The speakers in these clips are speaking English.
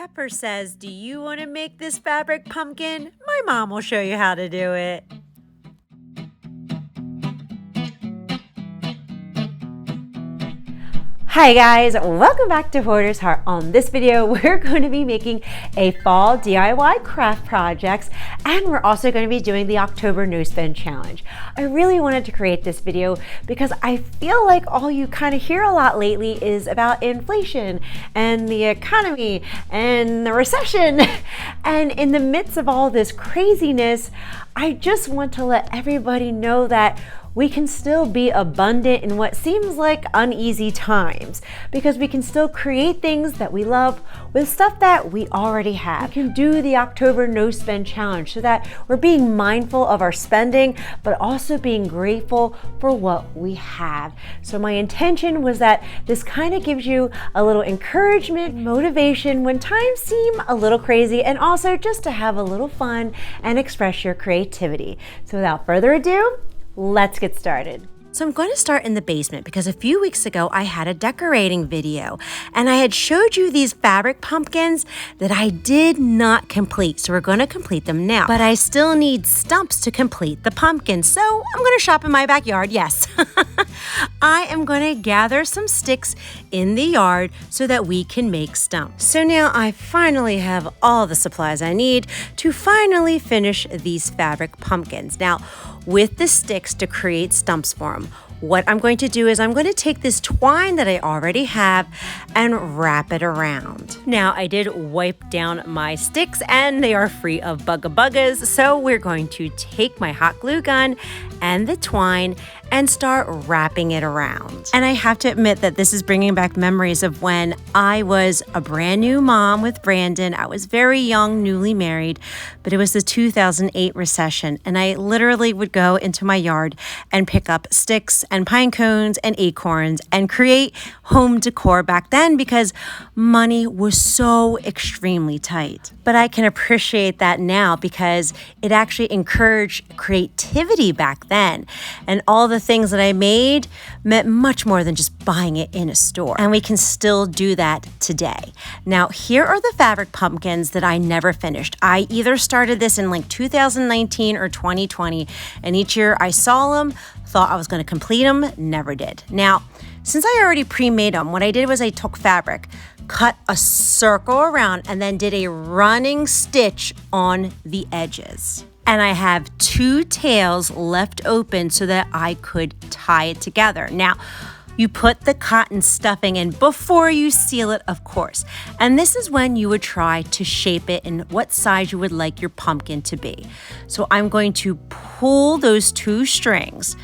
Pepper says, "Do you want to make this fabric pumpkin? My mom will show you how to do it." Hi guys, welcome back to Hoarders Heart. On this video, we're going to be making a fall DIY craft projects, and we're also going to be doing the October No Spend Challenge. I really wanted to create this video because I feel like all you kind of hear a lot lately is about inflation and the economy and the recession. And in the midst of all this craziness, I just want to let everybody know that we can still be abundant in what seems like uneasy times, because we can still create things that we love with stuff that we already have. We can do the October No Spend Challenge so that we're being mindful of our spending, but also being grateful for what we have. So my intention was that this kind of gives you a little encouragement, motivation when times seem a little crazy, and also just to have a little fun and express your creativity. So without further ado, let's get started. So I'm going to start in the basement because a few weeks ago I had a decorating video and I had showed you these fabric pumpkins that I did not complete. So we're going to complete them now, but I still need stumps to complete the pumpkins. So I'm going to shop in my backyard. Yes, I am going to gather some sticks in the yard so that we can make stumps. So now I finally have all the supplies I need to finally finish these fabric pumpkins. Now, with the sticks to create stumps for them, what I'm going to do is I'm going to take this twine that I already have and wrap it around. Now, I did wipe down my sticks and they are free of bugga-buggas, so we're going to take my hot glue gun and the twine and start wrapping it around. And I have to admit that this is bringing back memories of when I was a brand new mom with Brandon. I was very young, newly married, but it was the 2008 recession. And I literally would go into my yard and pick up sticks and pine cones and acorns and create home decor back then because money was so extremely tight. But I can appreciate that now because it actually encouraged creativity back then. And all the things that I made meant much more than just buying it in a store. And we can still do that today. Now, here are the fabric pumpkins that I never finished. I either started this in like 2019 or 2020, and each year I saw them, thought I was going to complete them, never did. Now, since I already pre-made them, what I did was I took fabric, cut a circle around, and then did a running stitch on the edges. And I have 2 tails left open so that I could tie it together. Now, you put the cotton stuffing in before you seal it, of course. And this is when you would try to shape it in what size you would like your pumpkin to be. So I'm going to pull those 2 strings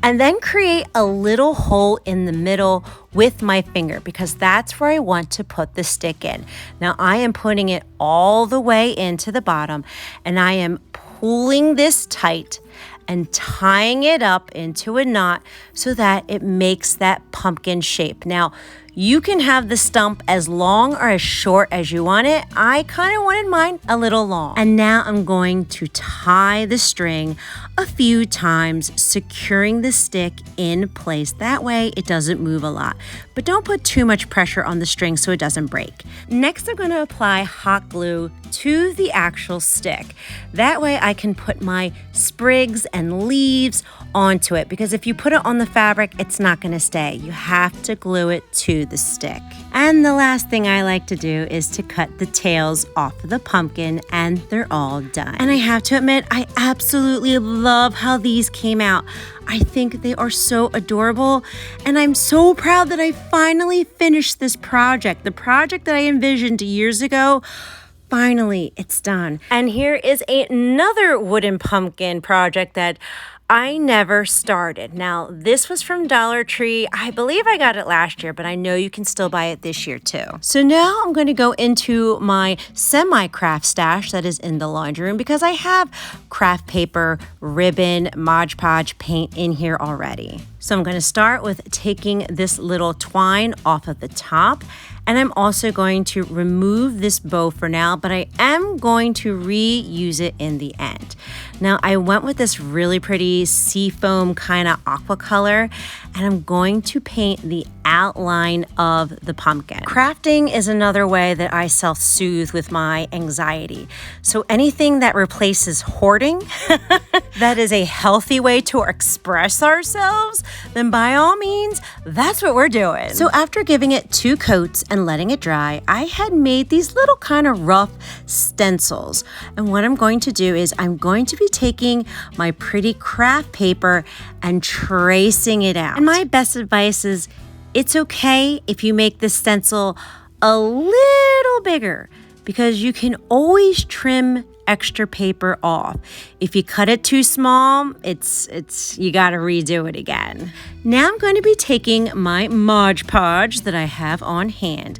and then create a little hole in the middle with my finger because that's where I want to put the stick in. Now I am putting it all the way into the bottom and I am pulling this tight and tying it up into a knot so that it makes that pumpkin shape. Now, you can have the stump as long or as short as you want it. I kind of wanted mine a little long. And now I'm going to tie the string a few times, securing the stick in place. That way it doesn't move a lot. But don't put too much pressure on the string so it doesn't break. Next, I'm going to apply hot glue to the actual stick. That way I can put my sprigs and leaves onto it, because if you put it on the fabric, it's not going to stay. You have to glue it to the stick. And the last thing I like to do is to cut the tails off of the pumpkin, and they're all done. And I have to admit, I absolutely love how these came out. I think they are so adorable, and I'm so proud that I finally finished this project. The project that I envisioned years ago, finally, it's done. And here is another wooden pumpkin project that I never started. Now, this was from Dollar Tree. I believe I got it last year, but I know you can still buy it this year too. So now I'm going to go into my semi-craft stash that is in the laundry room because I have craft paper, ribbon, Mod Podge paint in here already. So I'm going to start with taking this little twine off of the top, and I'm also going to remove this bow for now, but I am going to reuse it in the end. Now, I went with this really pretty seafoam kind of aqua color, and I'm going to paint the outline of the pumpkin. Crafting is another way that I self-soothe with my anxiety. So anything that replaces hoarding, that is a healthy way to express ourselves, then by all means, that's what we're doing. So after giving it 2 coats and letting it dry, I had made these little kind of rough stencils. And what I'm going to do is I'm going to be taking my pretty craft paper and tracing it out. And my best advice is it's okay if you make the stencil a little bigger because you can always trim extra paper off. If you cut it too small, you gotta redo it again. Now I'm going to be taking my Mod Podge that I have on hand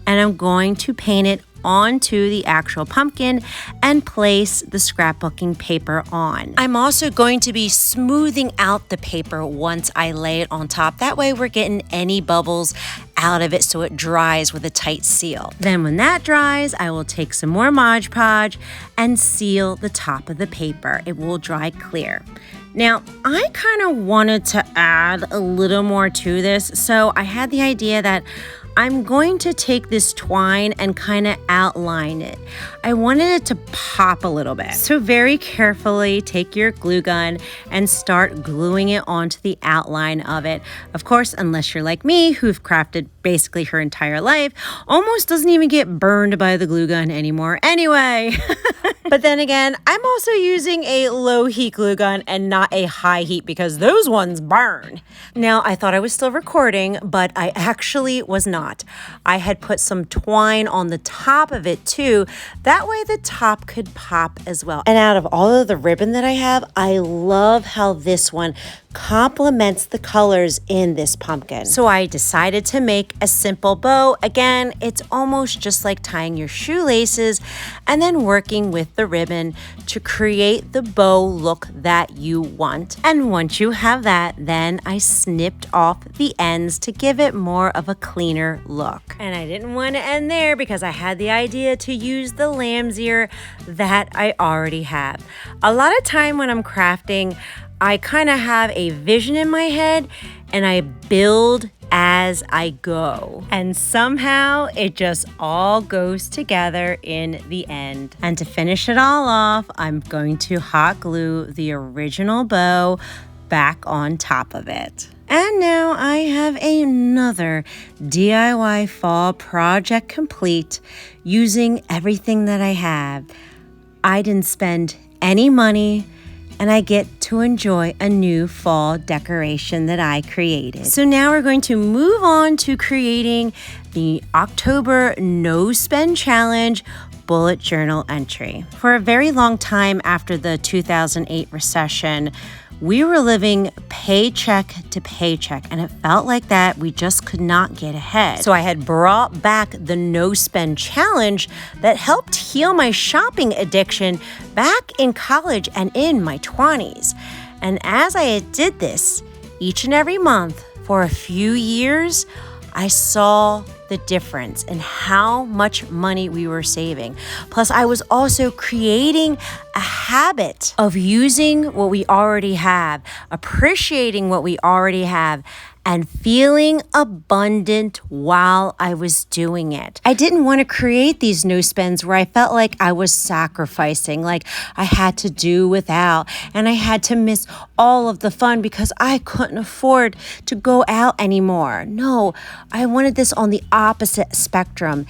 and I'm going to paint it onto the actual pumpkin and place the scrapbooking paper on. I'm also going to be smoothing out the paper once I lay it on top. That way we're getting any bubbles out of it so it dries with a tight seal. Then when that dries, I will take some more Mod Podge and seal the top of the paper. It will dry clear. Now, I kind of wanted to add a little more to this, so I had the idea that I'm going to take this twine and kind of outline it. I wanted it to pop a little bit. So very carefully take your glue gun and start gluing it onto the outline of it. Of course, unless you're like me, who've crafted basically her entire life, almost doesn't even get burned by the glue gun anymore anyway. But then again, I'm also using a low heat glue gun and not a high heat because those ones burn. Now, I thought I was still recording, but I actually was not. I had put some twine on the top of it too. That way the top could pop as well. And out of all of the ribbon that I have, I love how this one complements the colors in this pumpkin. So I decided to make a simple bow. Again, it's almost just like tying your shoelaces and then working with the ribbon to create the bow look that you want. And once you have that, then I snipped off the ends to give it more of a cleaner look. And I didn't want to end there because I had the idea to use the lamb's ear that I already have. A lot of time when I'm crafting, I kind of have a vision in my head and I build as I go. And somehow it just all goes together in the end. And to finish it all off, I'm going to hot glue the original bow back on top of it. And now I have another DIY fall project complete using everything that I have. I didn't spend any money and I get to enjoy a new fall decoration that I created. So now we're going to move on to creating the October No Spend Challenge bullet journal entry. For a very long time after the 2008 recession, we were living paycheck to paycheck, and it felt like that we just could not get ahead. So I had brought back the No Spend Challenge that helped heal my shopping addiction back in college and in my 20s. And as I did this each and every month for a few years, I saw the difference in how much money we were saving. Plus, I was also creating a habit of using what we already have, appreciating what we already have, and feeling abundant while I was doing it. I didn't want to create these no spends where I felt like I was sacrificing, like I had to do without, and I had to miss all of the fun because I couldn't afford to go out anymore. No, I wanted this on the opposite spectrum.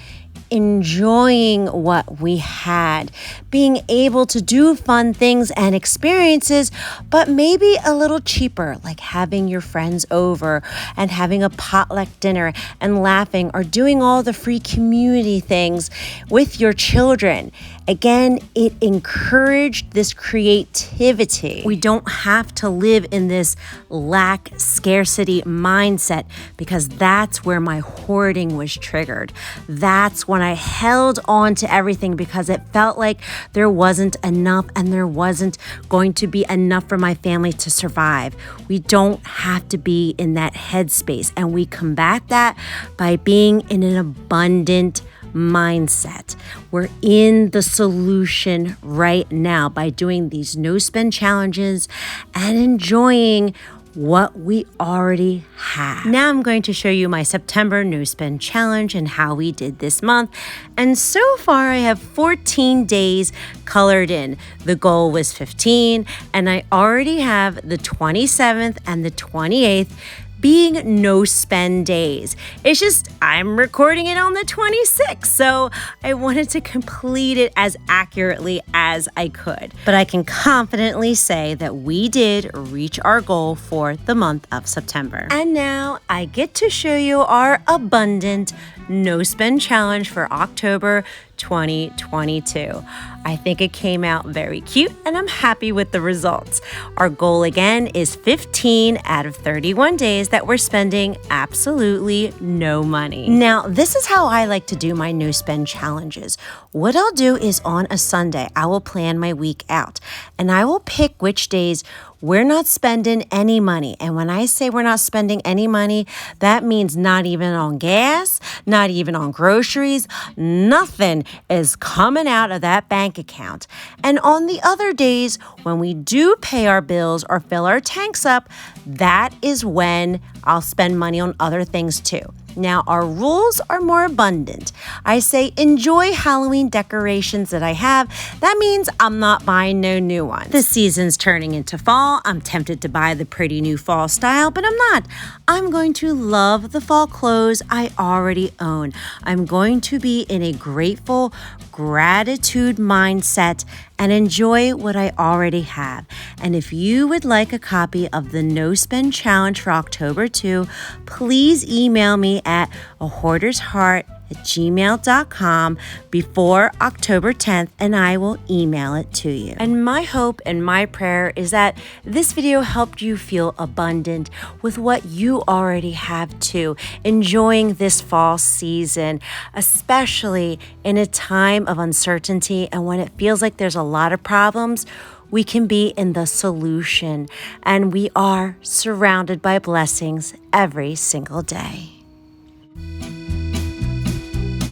Enjoying what we had, being able to do fun things and experiences, but maybe a little cheaper, like having your friends over and having a potluck dinner and laughing or doing all the free community things with your children. Again, it encouraged this creativity. We don't have to live in this lack scarcity mindset because that's where my hoarding was triggered. That's when I held on to everything because it felt like there wasn't enough and there wasn't going to be enough for my family to survive. We don't have to be in that headspace, and we combat that by being in an abundant mindset. We're in the solution right now by doing these no spend challenges and enjoying what we already have. Now I'm going to show you my September no spend challenge and how we did this month. And so far I have 14 days colored in. The goal was 15, and I already have the 27th and the 28th being no spend days. It's just I'm recording it on the 26th, so I wanted to complete it as accurately as I could. But I can confidently say that we did reach our goal for the month of September. And now I get to show you our abundant no spend challenge for October 2022. I think it came out very cute and I'm happy with the results. Our goal again is 15 out of 31 days that we're spending absolutely no money. Now, this is how I like to do my no spend challenges. What I'll do is on a Sunday, I will plan my week out and I will pick which days we're not spending any money. And when I say we're not spending any money, that means not even on gas, not even on groceries. Nothing is coming out of that bank account. And on the other days, when we do pay our bills or fill our tanks up, that is when I'll spend money on other things too. Now, our rules are more abundant. I say enjoy Halloween decorations that I have. That means I'm not buying no new ones. The season's turning into fall. I'm tempted to buy the pretty new fall style, but I'm not. I'm going to love the fall clothes I already own. I'm going to be in a grateful gratitude mindset and enjoy what I already have. And if you would like a copy of the No Spend Challenge for October 2, please email me at hoardersheart@gmail.com before October 10th and I will email it to you. And my hope and my prayer is that this video helped you feel abundant with what you already have too, enjoying this fall season, especially in a time of uncertainty and when it feels like there's a lot of problems. We can be in the solution, and we are surrounded by blessings every single day.